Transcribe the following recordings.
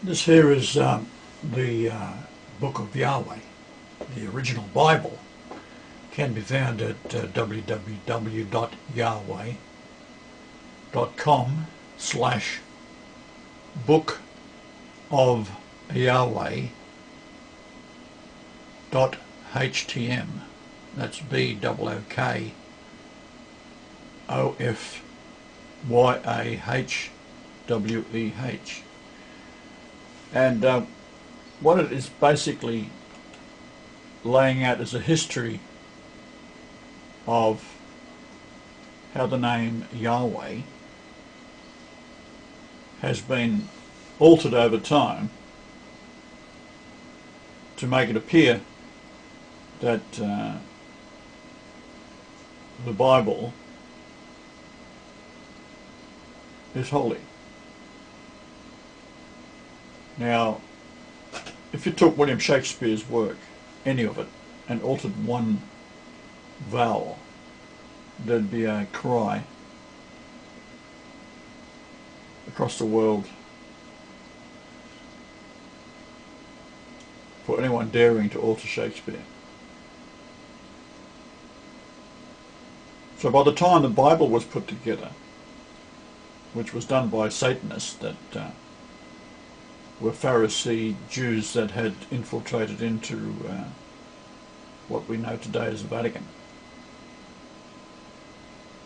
This here is the Book of Yahweh, the original Bible. Can be found at www.yahweh.com/Book of Yahweh.htm. That's BOOKOFYAHWEH. And what it is basically laying out is a history of how the name Yahweh has been altered over time to make it appear that the Bible is holy. Now, if you took William Shakespeare's work, any of it, and altered one vowel, there'd be a cry across the world for anyone daring to alter Shakespeare. So by the time the Bible was put together, which was done by Satanists that were Pharisee Jews that had infiltrated into what we know today as the Vatican.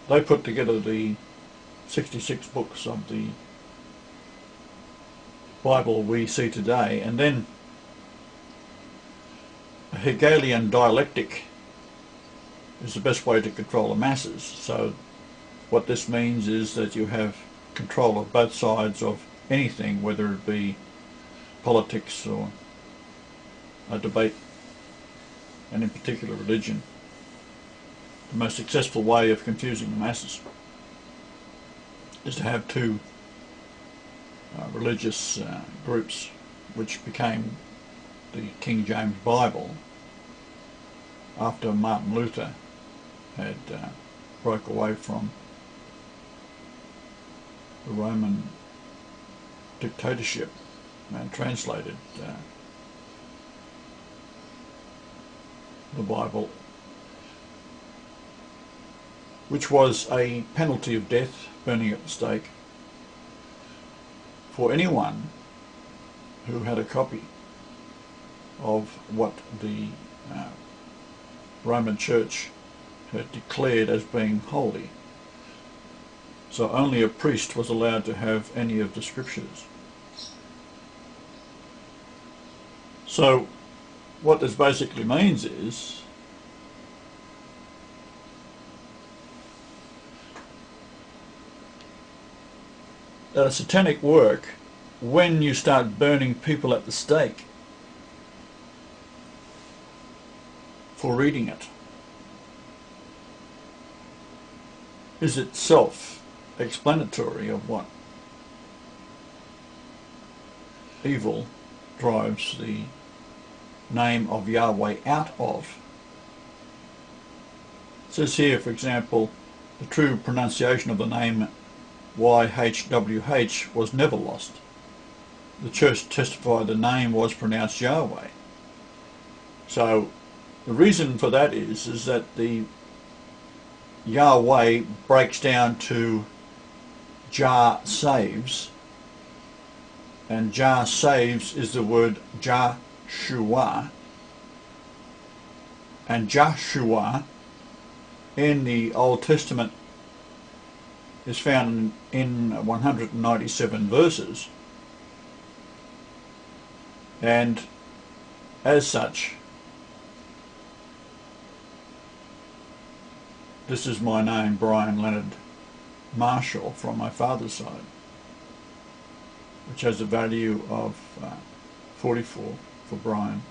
They put together the 66 books of the Bible we see today, and then a Hegelian dialectic is the best way to control the masses. So what this means is that you have control of both sides of anything, whether it be politics or a debate, and in particular religion. The most successful way of confusing the masses is to have two religious groups, which became the King James Bible after Martin Luther had broke away from the Roman dictatorship and translated the Bible, which was a penalty of death, burning at the stake, for anyone who had a copy of what the Roman Church had declared as being holy. So only a priest was allowed to have any of the scriptures. So what this basically means is that a satanic work, when you start burning people at the stake for reading it, is itself explanatory of what evil drives the name of Yahweh out of. It says here, for example, the true pronunciation of the name YHWH was never lost. The church testified the name was pronounced Yahweh. So the reason for that is that the Yahweh breaks down to Jah saves, and Jah saves is the word Joshua, and Joshua in the Old Testament is found in 197 verses, and as such, this is my name, Brian Leonard Marshall, from my father's side, which has a value of 44 for Brian,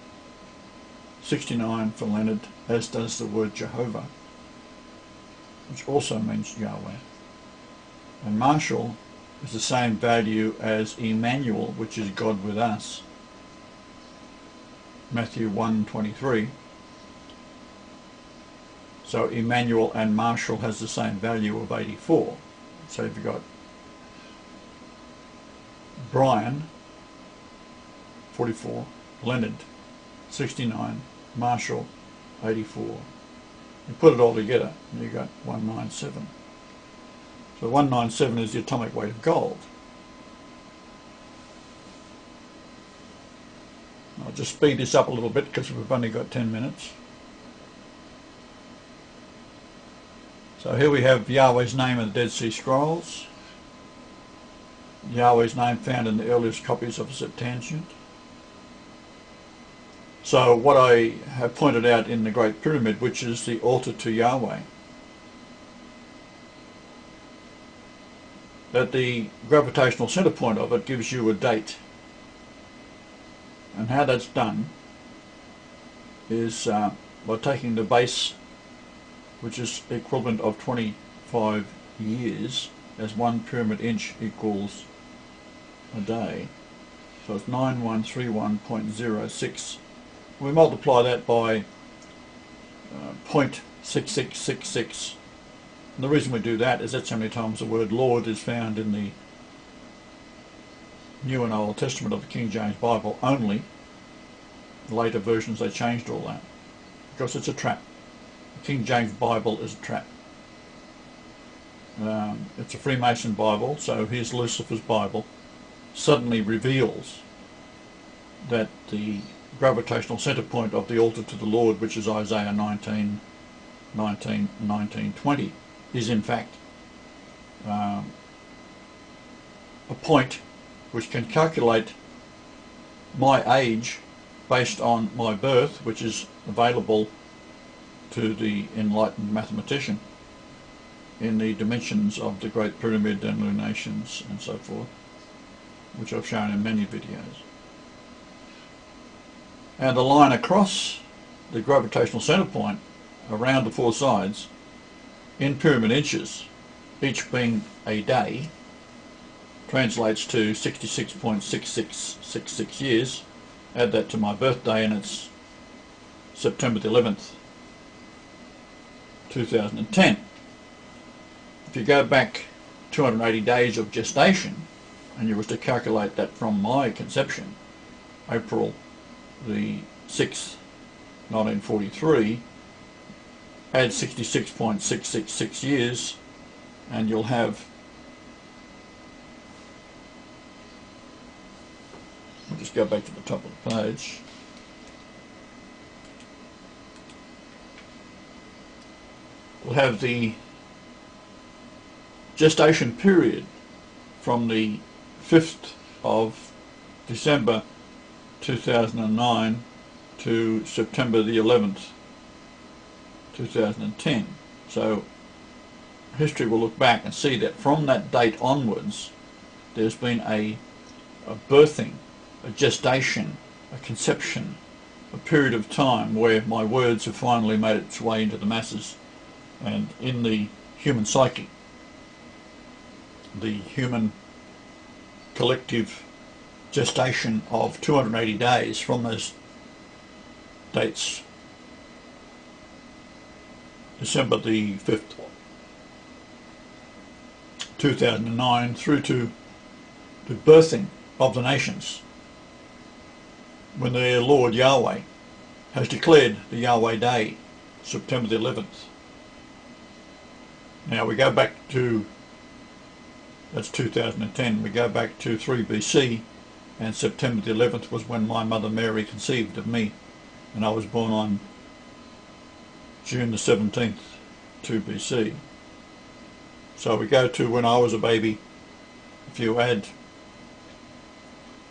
69 for Leonard, as does the word Jehovah, which also means Yahweh. And Marshall is the same value as Emmanuel, which is God with us, Matthew 1:23. So Emmanuel and Marshall has the same value of 84. So you've got Brian 44, Leonard 69, Marshall 84. You put it all together and you got 197. So 197 is the atomic weight of gold. I'll just speed this up a little bit because we've only got 10 minutes. So here we have Yahweh's name in the Dead Sea Scrolls. Yahweh's name found in the earliest copies of the Septuagint. So what I have pointed out in the Great Pyramid, which is the altar to Yahweh, that the gravitational center point of it gives you a date. And how that's done is by taking the base, which is the equivalent of 25 years, as 1 pyramid inch equals a day. So it's 9131.06. We multiply that by 0.6666. And the reason we do that is that's how many times the word Lord is found in the New and Old Testament of the King James Bible only. The later versions they changed all that because it's a trap. The King James Bible is a trap. It's a Freemason Bible, so here's Lucifer's Bible. Suddenly reveals that the gravitational center point of the altar to the Lord, which is Isaiah 19:20, is in fact a point which can calculate my age based on my birth, which is available to the enlightened mathematician in the dimensions of the Great Pyramid and lunations and so forth, which I've shown in many videos. And the line across the gravitational center point around the 4 sides in pyramid inches, each being a day, translates to 66.6666 years. Add that to my birthday and it's September the 11th, 2010. If you go back 280 days of gestation and you was to calculate that from my conception, April the 6th, 1943, add 66.666 years and you'll have, we'll just go back to the top of the page. We'll have the gestation period from the 5th of December 2009 to September the 11th, 2010. So history will look back and see that from that date onwards there's been a birthing, a gestation, a conception, a period of time where my words have finally made its way into the masses and in the human psyche, the human collective gestation of 280 days from those dates, December the 5th, 2009 through to the birthing of the nations, when their Lord Yahweh has declared the Yahweh Day, September the 11th. Now we go back to, that's 2010, we go back to 3 BC, and September the 11th was when my mother Mary conceived of me, and I was born on June the 17th, 2 BC. So we go to when I was a baby. If you add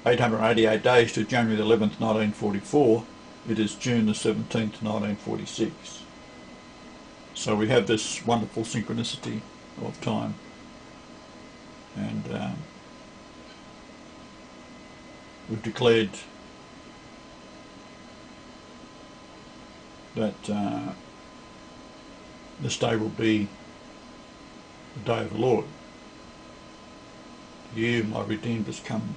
888 days to January the 11th, 1944, it is June the 17th, 1946. So we have this wonderful synchronicity of time. And we've declared that this day will be the day of the Lord. The year my Redeemed has come.